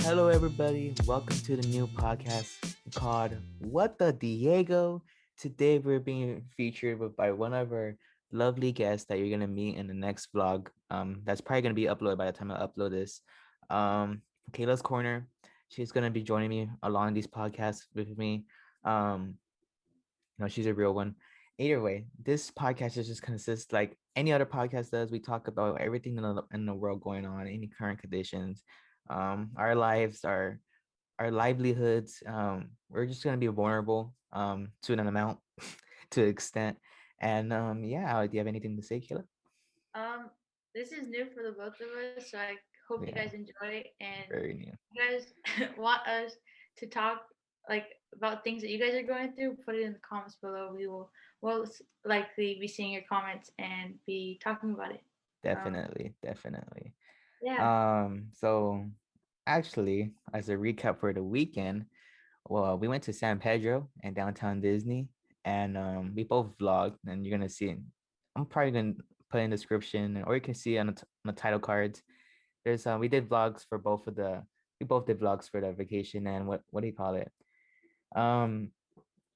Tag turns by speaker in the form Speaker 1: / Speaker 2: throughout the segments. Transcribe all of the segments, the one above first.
Speaker 1: Hello, everybody. Welcome to the new podcast called What the Diego. Today, we're being featured by one of our lovely guests that you're gonna meet in the next vlog. That's probably gonna be uploaded by the time I upload this. Kayla'S Korner. She's gonna be joining me along these podcasts with me. Um, she's a real one. Either way, this podcast is just consists like any other podcast does. We talk about everything in the world going on, any current conditions, our lives, our livelihoods. We're just gonna be vulnerable to an amount, to an extent. And yeah, do you have anything to say, Kayla?
Speaker 2: Um, this is new for the both of us, so I hope you guys
Speaker 1: Yeah,
Speaker 2: enjoy. And
Speaker 1: very new.
Speaker 2: if you guys want us to talk like about things that you guys are going through, put it in the comments below. Will likely be seeing your comments and be talking about it. Um,
Speaker 1: Definitely, definitely.
Speaker 2: yeah.
Speaker 1: So actually, as a recap for the weekend, well, we went to San Pedro and downtown Disney, and we both vlogged, and you're gonna see it. I'm probably gonna put in the description, or you can see on the title cards. There's we did vlogs for both of the we both did vlogs for the vacation, and what do you call it? Um,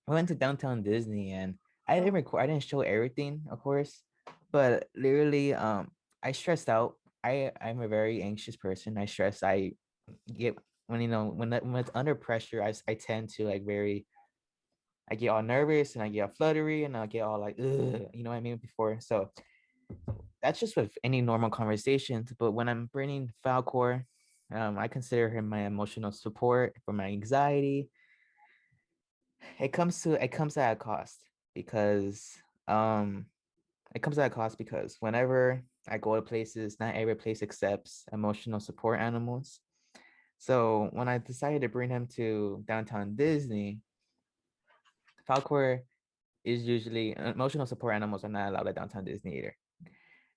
Speaker 1: I went to downtown Disney, and
Speaker 2: Oh,
Speaker 1: I didn't show everything, of course, but literally, I stressed out. I'm a very anxious person. I stress. I get when when it's under pressure, I tend to like I get all nervous and I get all fluttery and I get all like, ugh, you know what I mean before. So that's just with any normal conversations. But when I'm bringing Falcor, I consider him my emotional support for my anxiety. It comes at a cost because um it comes at a cost because whenever I go to places, not every place accepts emotional support animals. So when I decided to bring him to downtown Disney, Falcor is usually emotional support animals are not allowed at downtown Disney either.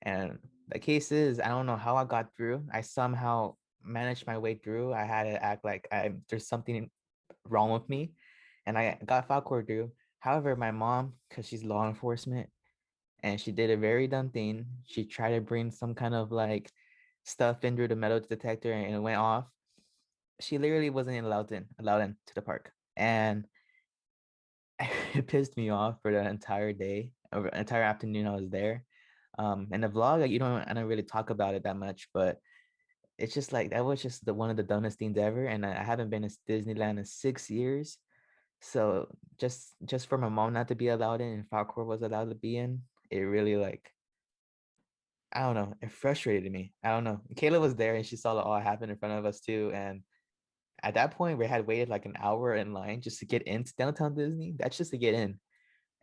Speaker 1: And the case is, I don't know how I got through. I somehow managed my way through. I had to act like there's something wrong with me, and I got Falcor through. However, my mom, because she's law enforcement, and she did a very dumb thing. She tried to bring some kind of like stuff in through the metal detector, and it went off. She literally wasn't allowed in to the park, and it pissed me off for the entire day, or entire afternoon I was there. In the vlog, like, I don't really talk about it that much, but it's just like that was just the one of the dumbest things ever. And I haven't been to Disneyland in 6 years. So just for my mom not to be allowed in and Falcor was allowed to be in, it really like I don't know, it frustrated me. I don't know. Kayla was there and she saw it all happen in front of us too. And at that point, we had waited like an hour in line just to get into downtown Disney. That's just to get in.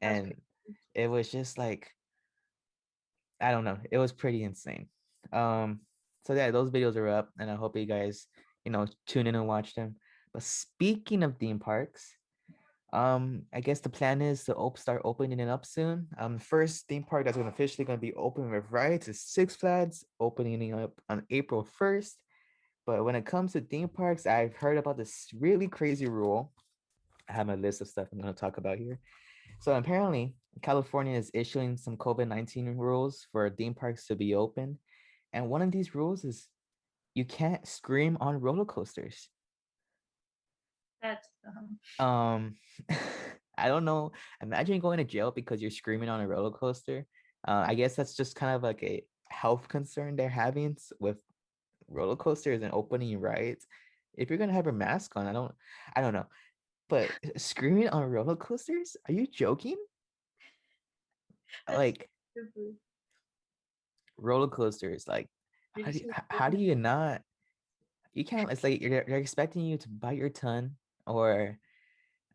Speaker 2: that's crazy.
Speaker 1: And it was just like I don't know, it was pretty insane. um so yeah, those videos are up and I hope you guys tune in and watch them. But speaking of theme parks, I guess the plan is to start opening it up soon. First theme park that's officially going to be open with rides is Six Flags, opening up on April 1st. But when it comes to theme parks, I've heard about this really crazy rule. I have my list of stuff I'm going to talk about here. So apparently, California is issuing some COVID-19 rules for theme parks to be open. And one of these rules is you can't scream on roller coasters.
Speaker 2: That's
Speaker 1: Um, I don't know. Imagine going to jail because you're screaming on a roller coaster. I guess that's just kind of like a health concern they're having with roller coasters and opening rides. If you're gonna have a mask on, I don't know. But screaming on roller coasters? Are you joking?
Speaker 2: that's
Speaker 1: Like
Speaker 2: stupid.
Speaker 1: roller coasters, like
Speaker 2: Did you see?
Speaker 1: how do you not? You can't. It's like they're expecting you to bite your tongue, or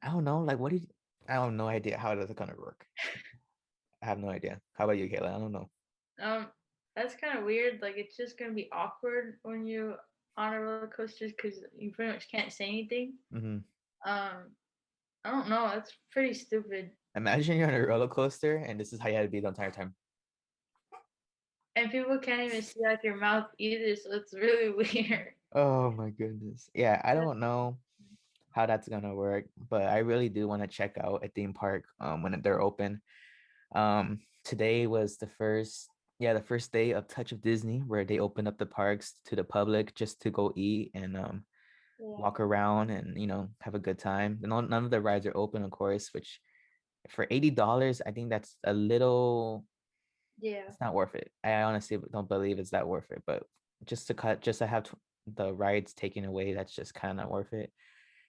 Speaker 1: I don't know. Like what do you? I have no idea how that's gonna work. I have no idea. How about you, Kayla? I don't know.
Speaker 2: Um, that's kind of weird. Like it's just gonna be awkward when you on a roller coaster because you pretty much can't say anything.
Speaker 1: Hmm.
Speaker 2: Um, I don't know. That's pretty stupid.
Speaker 1: Imagine you're on a roller coaster and this is how you had to be the entire time.
Speaker 2: And people can't even see like your mouth either, so it's really weird.
Speaker 1: Oh my goodness. Yeah, I don't know how that's gonna work, but I really do want to check out a theme park when they're open. Today was the first day of Touch of Disney where they opened up the parks to the public just to go eat and walk around and have a good time. And none of the rides are open, of course, which for $80, I think that's a little, it's not worth it. I honestly don't believe it's that worth it. But just to have the rides taken away, that's just kind of not worth it.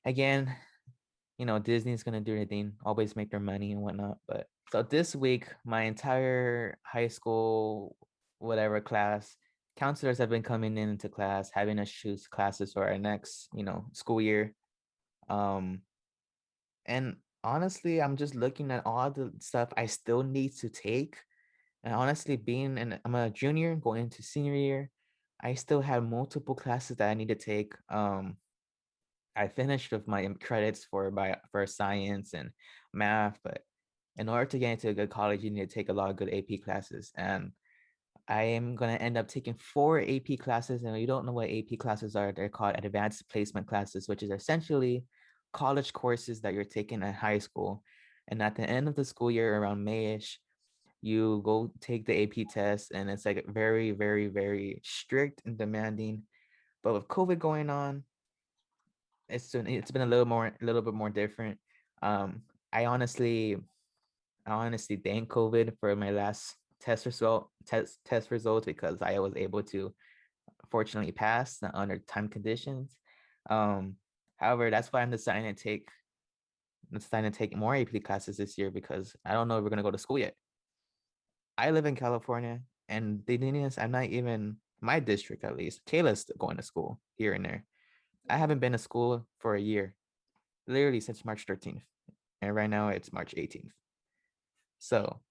Speaker 1: Again, Disney's gonna do anything, always make their money and whatnot. But so this week, my entire high school, whatever class, counselors have been coming into class, having us choose classes for our next, school year. And honestly, I'm just looking at all the stuff I still need to take. And honestly, I'm a junior going into senior year, I still have multiple classes that I need to take. I finished with my credits for science and math, but in order to get into a good college, you need to take a lot of good AP classes. And I am gonna end up taking 4 AP classes. And you don't know what AP classes are, they're called advanced placement classes, which is essentially college courses that you're taking in high school. And at the end of the school year, around Mayish, you go take the AP test, and it's like very, very, very strict and demanding. But with COVID going on, it's been a little bit more different. Um, I honestly thank COVID for my last test results, because I was able to fortunately pass under time conditions. Um, However, that's why I'm deciding to take more AP classes this year, because I don't know if we're gonna go to school yet. I live in California, and the thing is, I'm not even my district, at least. Kayla'S going to school here and there. I haven't been to school for a year, literally since March 13th. And right now it's March 18th. So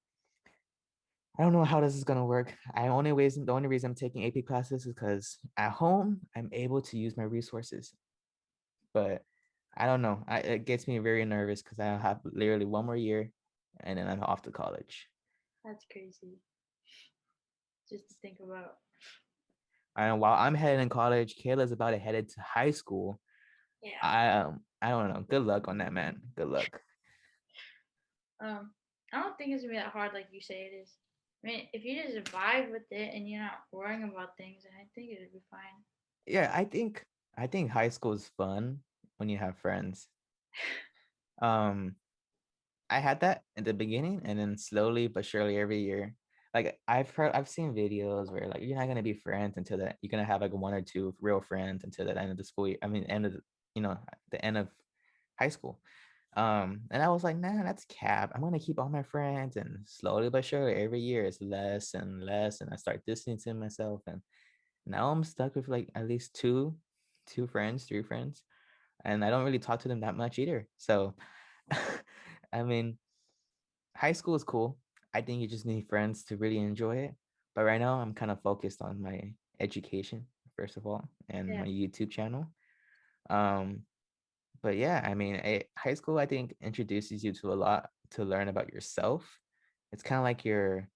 Speaker 1: I don't know how this is gonna work. The only reason I'm taking AP classes is because at home I'm able to use my resources. But I don't know. It gets me very nervous because I have literally one more year, and then I'm off to college.
Speaker 2: That's crazy. Just to think about.
Speaker 1: And while I'm headed in college, Kayla's about to head into high school.
Speaker 2: Yeah.
Speaker 1: I don't know. Good luck on that, man. Good luck.
Speaker 2: I don't think it's gonna be that hard like you say it is. I mean, if you just vibe with it and you're not worrying about things, I think it'll be fine.
Speaker 1: Yeah, I think high school is fun when you have friends. Um, I had that at the beginning, and then slowly but surely every year. Like I've seen videos where like you're not gonna be friends until that you're gonna have like one or two real friends until the end of the school year. I mean, the end of high school. And I was like, nah, that's cap. I'm gonna keep all my friends, and slowly but surely every year it's less and less, and I start distancing myself, and now I'm stuck with like at least two friends, three friends, and I don't really talk to them that much either. So, I mean, high school is cool. I think you just need friends to really enjoy it. But right now, I'm kind of focused on my education, first of all, and
Speaker 2: Yeah.
Speaker 1: my YouTube channel. Um, but yeah, I mean, high school, I think, introduces you to a lot to learn about yourself. It's kind of like you're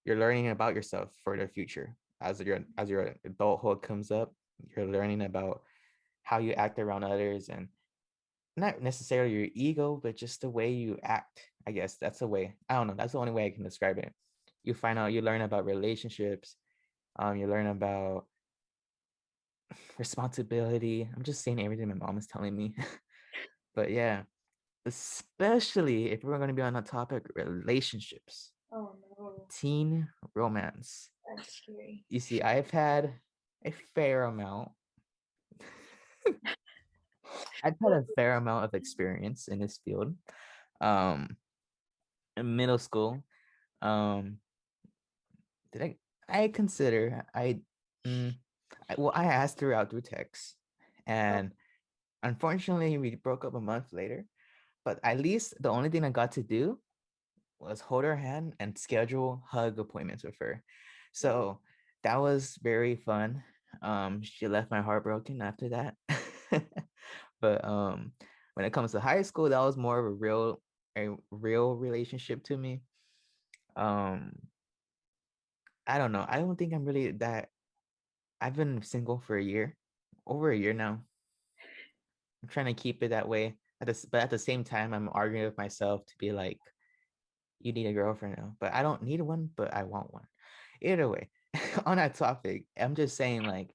Speaker 1: learning about yourself for the future. As your adulthood comes up, you're learning about how you act around others, and not necessarily your ego, but just the way you act. I guess that's the way. I don't know. That's the only way I can describe it. You learn about relationships. You learn about responsibility. I'm just saying everything my mom is telling me. But yeah, especially if we're going to be on the topic relationships,
Speaker 2: Oh no,
Speaker 1: teen romance.
Speaker 2: that's scary.
Speaker 1: You see, I've had a fair amount. I've had a fair amount of experience in this field. Um, in middle school, um, did I consider mm, I asked her out through text,
Speaker 2: Oh,
Speaker 1: and unfortunately we broke up a month later. But at least the only thing I got to do was hold her hand and schedule hug appointments with her.
Speaker 2: wow.
Speaker 1: So that was very fun. She left my heart broken after that. But when it comes to high school, that was more of a real relationship to me. Um, I don't know. I don't think I'm really that. I've been single for a year, over a year now. I'm trying to keep it that way. But at the same time, I'm arguing with myself to be like, you need a girlfriend now. But I don't need one, but I want one. Either way, on that topic, I'm just saying, like,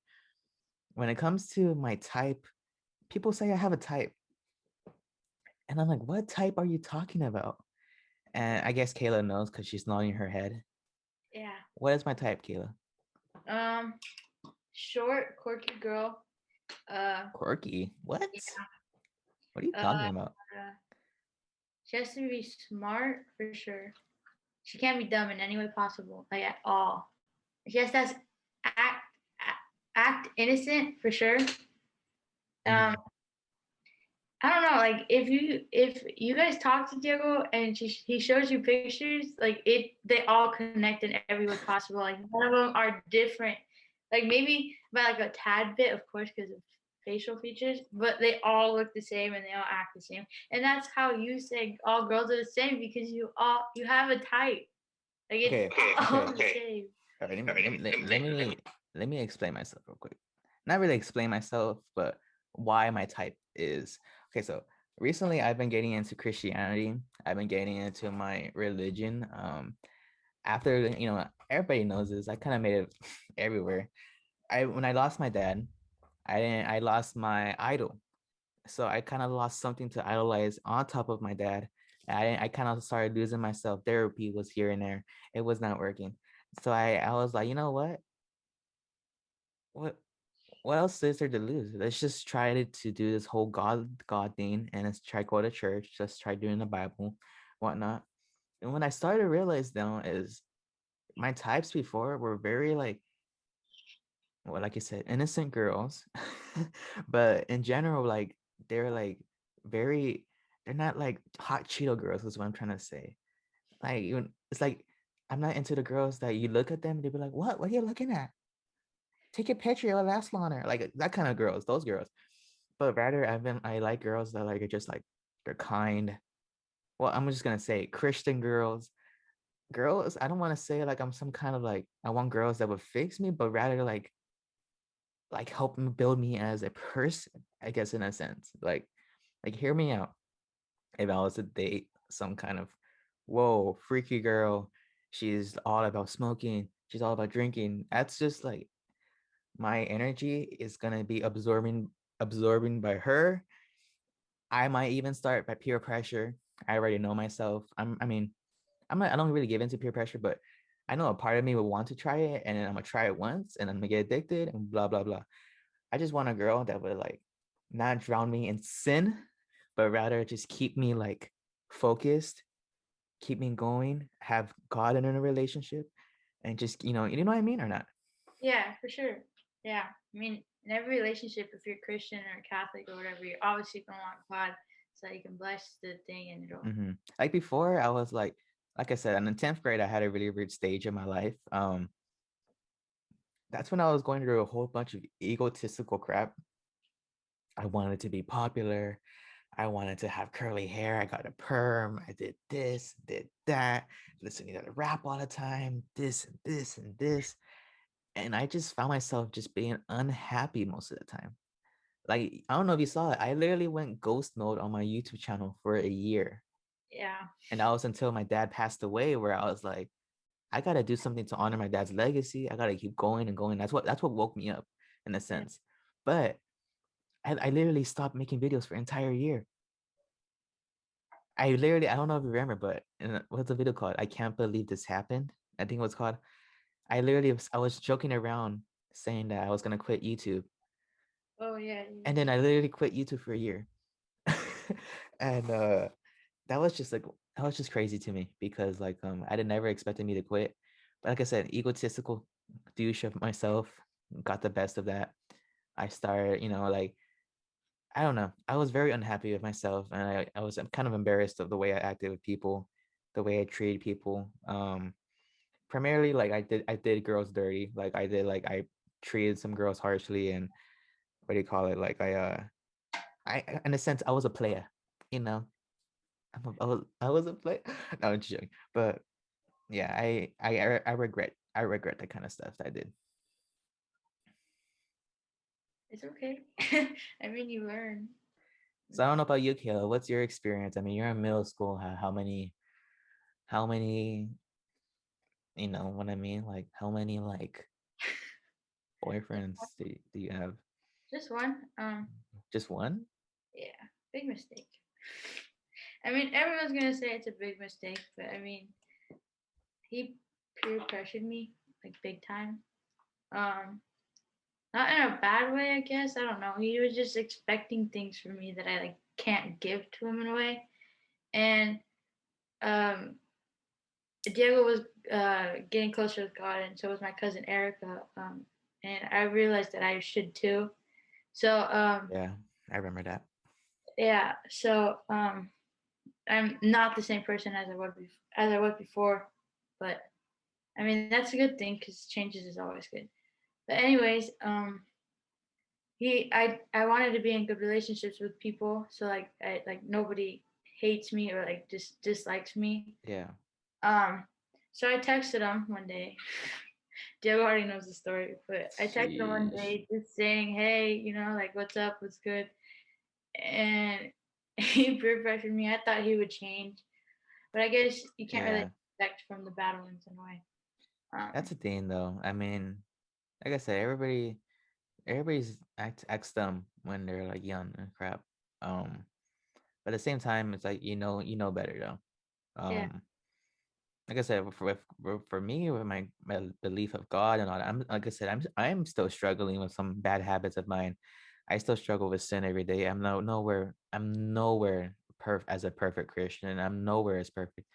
Speaker 1: when it comes to my type, people say I have a type. And I'm like, what type are you talking about? And I guess Kayla knows because she's nodding her head.
Speaker 2: Yeah.
Speaker 1: What is my type, Kayla?
Speaker 2: Short, quirky girl.
Speaker 1: Quirky? What?
Speaker 2: Yeah.
Speaker 1: What are you talking about?
Speaker 2: She has to be smart for sure. She can't be dumb in any way possible, like at all. She has to act innocent for sure.
Speaker 1: Mm-hmm.
Speaker 2: I don't know, like if you guys talk to Diego and he shows you pictures, like they all connect in every way possible. Like none of them are different. Like maybe by like a tad bit, of course, because of facial features, but they all look the same and they all act the same. And that's how you say all girls are the same, because you have a type. Like it's all the same.
Speaker 1: All right, let me explain myself real quick. Not really explain myself, but why my type is okay. So recently, I've been getting into Christianity. I've been getting into my religion. After everybody knows this. I kind of made it everywhere. When I lost my dad, I lost my idol. So I kind of lost something to idolize on top of my dad. I kind of started losing myself. Therapy was here and there. It was not working. So I was like, you know what? What what else is there to lose? Let's just try to do this whole God thing, and let's try go to church. Just try doing the Bible, whatnot. And when I started to realize now is my types before were very like, well, like I said, innocent girls, but in general, like they're like very, they're not like hot Cheeto girls. Is what I'm trying to say. Like even it's like I'm not into the girls that you look at them and they be like, "What? What are you looking at? Take a picture. It'll last longer." Like that kind of girls. Those girls. But rather, I like girls that like are just like they're kind. Well, I'm just gonna say Christian girls. Girls, I don't want to say like I'm some kind of like I want girls that would fix me, but rather like help me build me as a person, I guess in a sense. Like hear me out. If I was to date some kind of whoa, freaky girl, she's all about smoking, she's all about drinking. That's just like my energy is gonna be absorbing by her. I might even start by peer pressure. I already know myself. I mean, I don't really give into peer pressure, but I know a part of me would want to try it, and then I'm gonna try it once and I'm gonna get addicted and blah blah blah. I just want a girl that would like not drown me in sin, but rather just keep me like focused, keep me going, have God in a relationship, and just you know what I mean or not?
Speaker 2: Yeah, for sure. Yeah. I mean, in every relationship, if you're Christian or Catholic or whatever, you're obviously going to want God so you can bless the thing and it'll.
Speaker 1: Like before, I was like I said, in the 10th grade, I had a really weird stage in my life. That's when I was going through a whole bunch of egotistical crap. I wanted to be popular. I wanted to have curly hair. I got a perm. I did this, did that, listening to the rap all the time, this and this and this. And I just found myself just being unhappy most of the time. Like, I don't know if you saw it. I literally went ghost mode on my YouTube channel for a year.
Speaker 2: Yeah.
Speaker 1: And that was until my dad passed away, where I was like, I gotta do something to honor my dad's legacy. I gotta keep going and going. That's what woke me up in a
Speaker 2: Yeah.
Speaker 1: sense. But I literally stopped making videos for an entire year. I don't know if you remember, but what's the video called? I can't believe this happened. I think it was called. I was joking around saying that I was gonna quit YouTube,
Speaker 2: Oh, yeah.
Speaker 1: and then I literally quit YouTube for a year, and that was just like that was just crazy to me because like I did never expected me to quit, but like I said, egotistical douche of myself got the best of that. I started, like I don't know. I was very unhappy with myself, and I was kind of embarrassed of the way I acted with people, the way I treated people. Primarily, like I did girls dirty. Like I treated some girls harshly, and what do you call it? Like I in a sense I was a player, you know. I was a player. No, I'm just joking. But yeah, I regret that kind of stuff that I did.
Speaker 2: It's okay. I mean, you learn.
Speaker 1: So I don't know about you, Kayla. What's your experience? I mean, you're in middle school. How many you know what I mean? Like how many like boyfriends do you have?
Speaker 2: Just one.
Speaker 1: Just one?
Speaker 2: Yeah, big mistake. I mean, everyone's gonna say it's a big mistake, but I mean, he peer pressured me like big time. Um, Not in a bad way, I guess. I don't know. He was just expecting things from me that I like can't give to him in a way. And um, Diego was getting closer with God, and so was my cousin Erica. And I realized that I should too. So
Speaker 1: Yeah, I remember that.
Speaker 2: yeah. So I'm not the same person as I was before, but I mean that's a good thing because changes is always good. But anyways, I wanted to be in good relationships with people, so like nobody hates me or like just dislikes me.
Speaker 1: Yeah.
Speaker 2: Um, so I texted him one day. Diego already knows the story, but I texted him one
Speaker 1: Sheesh.
Speaker 2: day just saying, "Hey, like what's up, what's good," and he peer pressured me. I thought he would change, but I guess you can't really
Speaker 1: Yeah.
Speaker 2: expect from the bad ones in a way.
Speaker 1: That's
Speaker 2: Um,
Speaker 1: the thing though. I mean, like I said, everybody's acts dumb when they're like young and crap. But at the same time, it's like you know better though.
Speaker 2: yeah,
Speaker 1: Like I said, for me, with my belief of God and all that, I'm like I said, I'm still struggling with some bad habits of mine. I still struggle with sin every day. I'm nowhere as a perfect Christian, and I'm nowhere as perfect.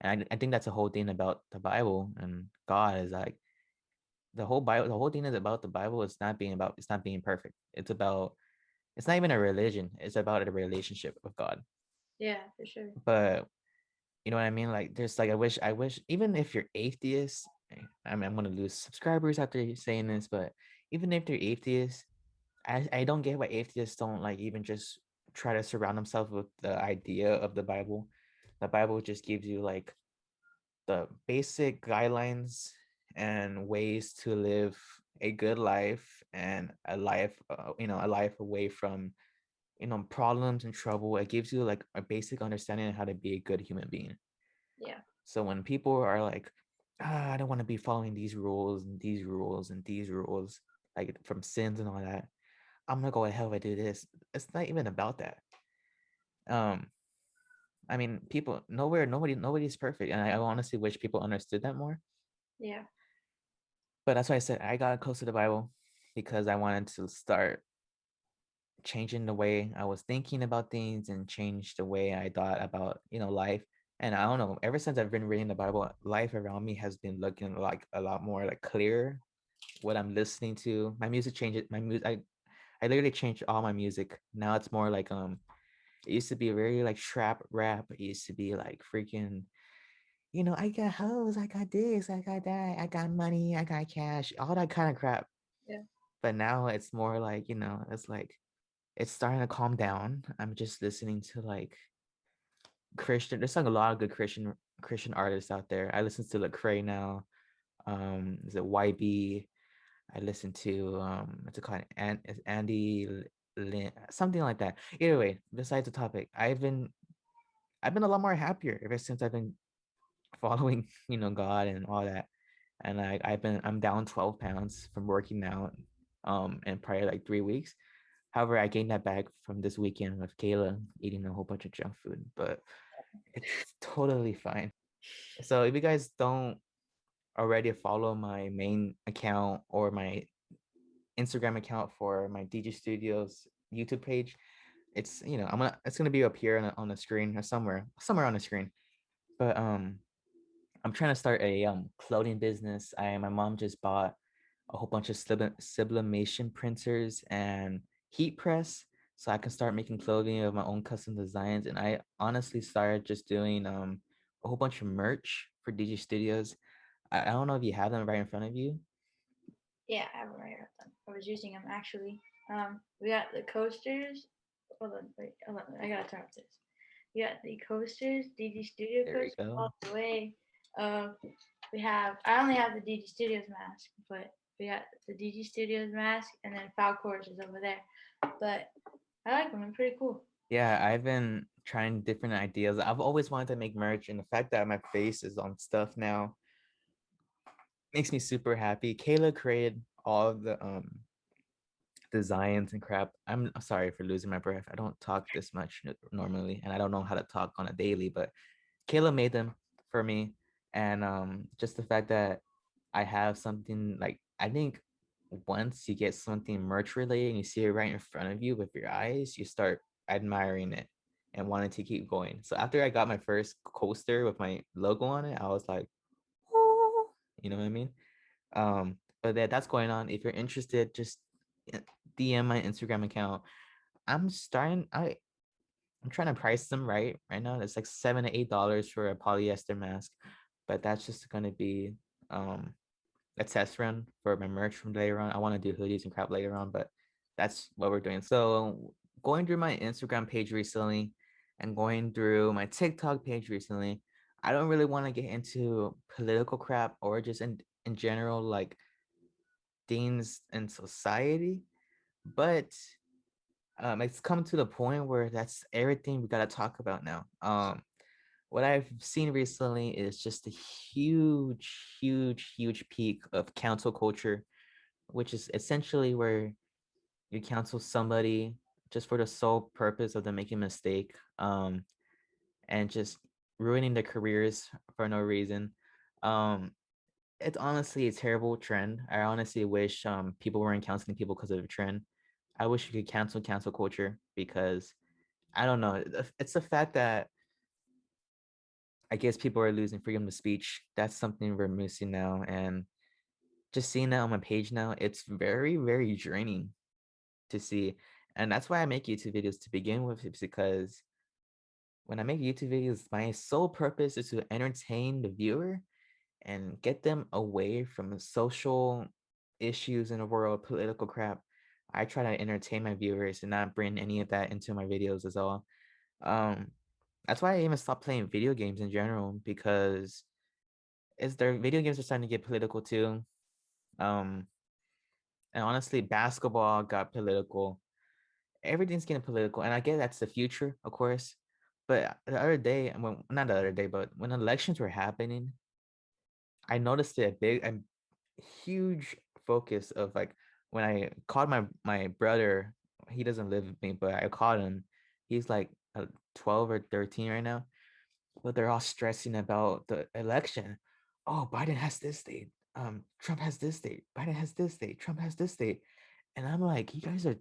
Speaker 1: And I think that's the whole thing about the Bible and God is like the whole thing is about the Bible. It's not being perfect. It's not even a religion. It's about a relationship with God.
Speaker 2: yeah, for sure.
Speaker 1: But you know what I mean? Like there's like I wish even if you're atheist, I mean I'm gonna lose subscribers after saying this, but even if they're atheists, I don't get why atheists don't like even just try to surround themselves with the idea of the Bible. The Bible just gives you like the basic guidelines and ways to live a good life and a life a life away from problems and trouble. It gives you like a basic understanding of how to be a good human being.
Speaker 2: Yeah,
Speaker 1: So when people are like, I don't want to be following these rules and these rules and these rules, like from sins and all that, I'm gonna go to hell if I do this. It's not even about that. Um, I mean, nobody's perfect, and I honestly wish people understood that more.
Speaker 2: yeah,
Speaker 1: But that's why I said I got close to the Bible because I wanted to start changing the way I was thinking about things and change the way I thought about, life. And I don't know, ever since I've been reading the Bible, life around me has been looking like a lot more like clear. What I'm listening to, my music changes. I literally changed all my music. Now it's more like it used to be very like trap rap. It used to be like freaking, I got hoes, I got this, I got that, I got money, I got cash, all that kind of crap.
Speaker 2: yeah,
Speaker 1: But now it's more like, it's like it's starting to calm down. I'm just listening to like Christian. There's like a lot of good Christian artists out there. I listen to Lecrae now. Is it YB? I listen to what's it called? It's Andy Lin, something like that. Either way, besides the topic, I've been a lot more happier ever since I've been following God and all that. And I'm down 12 pounds from working out in probably like 3 weeks. However, I gained that back from this weekend with Kayla eating a whole bunch of junk food, but it's totally fine. So if you guys don't already follow my main account or my Instagram account for my DJ Studios YouTube page, it's gonna be up here on the screen or somewhere on the screen. But I'm trying to start a clothing business. My mom just bought a whole bunch of sublimation printers and heat press so I can start making clothing of my own custom designs. And I honestly started just doing a whole bunch of merch for DJ Studios. I don't know if you have them right in front of you.
Speaker 2: yeah. I have right up them. I was using them actually. We got the coasters. Hold on, wait, hold on. I gotta turn off this. We got the coasters, DG Studio
Speaker 1: There we
Speaker 2: coasters
Speaker 1: go.
Speaker 2: all the way. Um, we have. I only have the DG Studios mask, but we got the DG Studios mask, and then Falcor's is over there. But I like them. They're pretty cool.
Speaker 1: Yeah, I've been trying different ideas. I've always wanted to make merch, and the fact that my face is on stuff now makes me super happy. Kayla created all of the designs and crap. I'm sorry for losing my breath. I don't talk this much normally, and I don't know how to talk on a daily, but Kayla made them for me. And just the fact that I have something like, I think once you get something merch related and you see it right in front of you with your eyes, you start admiring it and wanting to keep going. So after I got my first coaster with my logo on it, I was like, "Ooh," you know what I mean? But that's going on. If you're interested, just DM my Instagram account. I'm starting. I'm trying to price them right now. It's like $7 to $8 for a polyester mask, but that's just gonna be a test run for my merch from later on. I want to do hoodies and crap later on, but that's what we're doing. So going through my Instagram page recently and going through my TikTok page recently, I don't really want to get into political crap or just in general like things in society, but it's come to the point where that's everything we gotta talk about now. What I've seen recently is just a huge peak of cancel culture, which is essentially where you cancel somebody just for the sole purpose of them making a mistake, and just ruining their careers for no reason. Um, it's honestly a terrible trend. I honestly wish people weren't canceling people because of a trend. I wish you could cancel culture because I don't know. It's the fact that I guess people are losing freedom of speech. That's something we're missing now. And just seeing that on my page now, it's very draining to see. And that's why I make YouTube videos to begin with, is because when I make YouTube videos, my sole purpose is to entertain the viewer and get them away from social issues in the world, political crap. I try to entertain my viewers and not bring any of that into my videos as well. Um, that's why I even stopped playing video games in general, because it's their video games are starting to get political too. Um, and honestly, basketball got political. Everything's getting political, and I get that's the future, of course. But the other day, well, not the other day, but when elections were happening, I noticed a huge focus of like when I called my brother. He doesn't live with me, but I called him. He's like 12 or 13 right now. But they're all stressing about the election. Oh, Biden has this date. Trump has this date. Biden has this date. Trump has this date. And I'm like, you guys are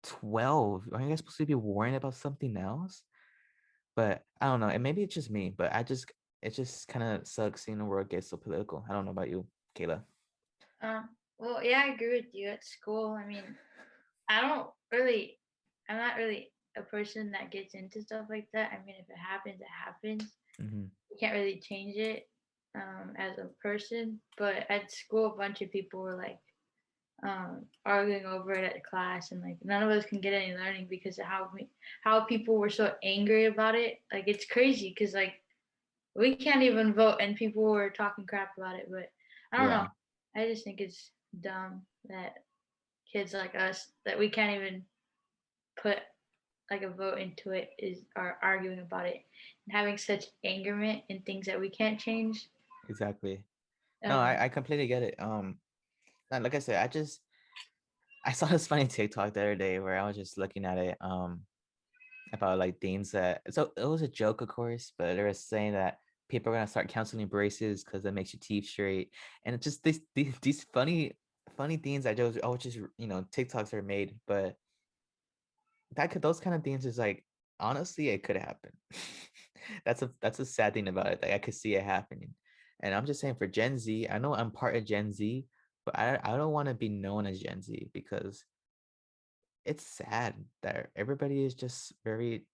Speaker 1: 12. Are you guys supposed to be worrying about something else? But I don't know. And maybe it's just me, but it just kind of sucks seeing the world get so political. I don't know about you, Kayla.
Speaker 2: Well, yeah, I agree with you. At school, I mean, I don't really, I'm not really a person that gets into stuff like that. I mean, if it happens, it happens.
Speaker 1: Mm-hmm.
Speaker 2: You can't really change it as a person. But at school, a bunch of people were like arguing over it at class, and like none of us can get any learning because of how people were so angry about it. Like it's crazy because like we can't even vote, and people were talking crap about it. But I don't know.
Speaker 1: Yeah,
Speaker 2: I just think it's dumb that kids like us that we can't even put like a vote into it is are arguing about it and having such angerment in things that we can't change.
Speaker 1: exactly. No,
Speaker 2: Um,
Speaker 1: I completely get it. Like I said, I saw this funny TikTok the other day where I was just looking at it. About like things that, so it was a joke, of course, but they were saying that people are gonna start canceling braces because it makes your teeth straight, and it's just these funny things that just TikToks are made, but those kind of things is like, honestly, it could happen. That's a sad thing about it. Like I could see it happening, and I'm just saying for Gen Z, I know I'm part of Gen Z, but I don't want to be known as Gen Z because it's sad that everybody is just very,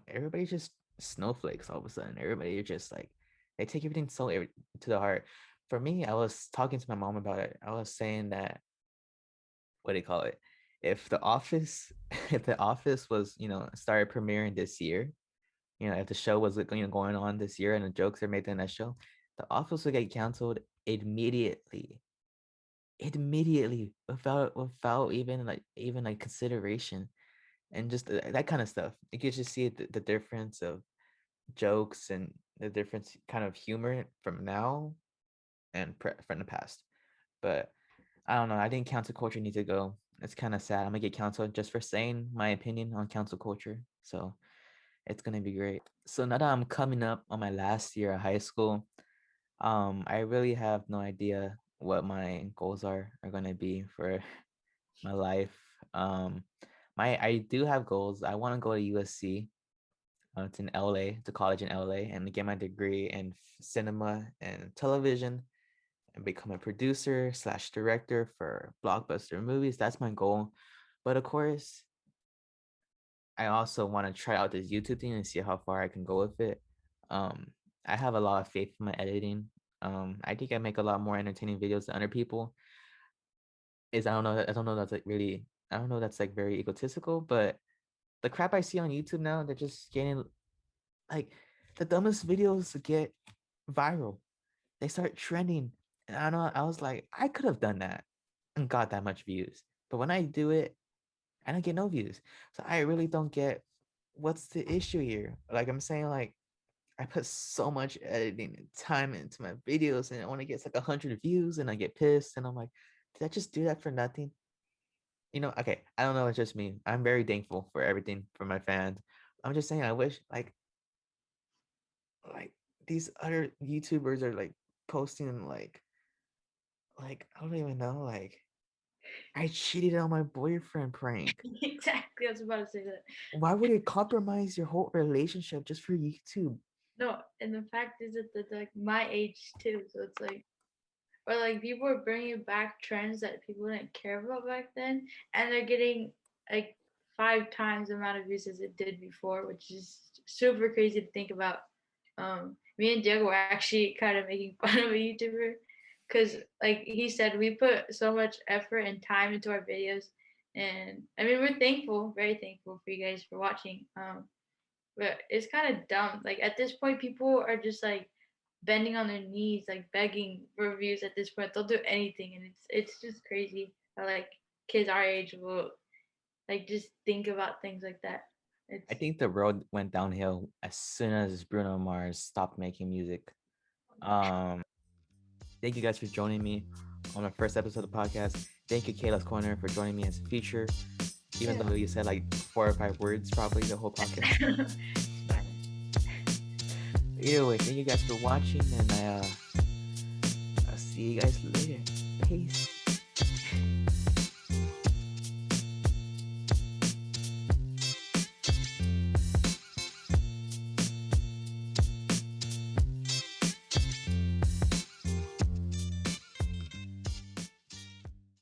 Speaker 1: everybody's just snowflakes all of a sudden. Everybody is just like, they take everything so to the heart. For me, I was talking to my mom about it. I was saying that, what do you call it? If the office, if the office was, started premiering this year, if the show was going on this year and the jokes are made in that show, the office would get canceled immediately. Immediately, without even like consideration, and just that kind of stuff. You could just see the difference of jokes and the difference kind of humor from now and from the past. But I don't know. I think cancel culture needs to go. it's kind of sad. I'm gonna get canceled just for saying my opinion on cancel culture. So it's gonna be great. So now that I'm coming up on my last year of high school, I really have no idea what my goals are gonna be for my life. Um, I do have goals. I want to go to USC. It's in LA, it's a college in LA, and get my degree in cinema and television, and become a producer slash director for blockbuster movies. That's my goal. But of course, I also want to try out this YouTube thing and see how far I can go with it. Um, I have a lot of faith in my editing. I think I make a lot more entertaining videos than other people. I don't know that's like really I don't know that's like very egotistical, but the crap I see on YouTube now, they're just getting like the dumbest videos get viral. They start trending. And I know I was like, I could have done that and got that much views. But when I do it, I don't get no views. So I really don't get what's the issue here. Like I'm saying, like I put so much editing and time into my videos and it only gets like 100 views and I get pissed and I'm like, did I just do that for nothing? Okay, I don't know, it's just me. I'm very thankful for everything from my fans. I'm just saying I wish like these other YouTubers are like posting like I don't even know, like I cheated on my boyfriend prank.
Speaker 2: Exactly, I was about to say that.
Speaker 1: Why would it compromise your whole relationship just for YouTube?
Speaker 2: No, and the fact is that they're like my age too, so it's like, or like people are bringing back trends that people didn't care about back then, and they're getting like 5 times the amount of views as it did before, which is super crazy to think about. Me and Diego were actually kind of making fun of a YouTuber because, like he said, we put so much effort and time into our videos, and I mean we're thankful, very thankful for you guys for watching. But it's kind of dumb. Like at this point, people are just like bending on their knees, like begging for views. At this point, they'll do anything, and it's just crazy how like kids our age will like just think about things like that.
Speaker 1: I
Speaker 2: It's
Speaker 1: think the road went downhill as soon as Bruno Mars stopped making music. Um, Thank you guys for joining me on my first episode of the podcast. Thank you, Kayla'S Korner, for joining me as a feature. Even though you said like 4 or 5 words, probably the whole podcast. Either way, thank you guys for watching, and I'll see you guys later. Peace.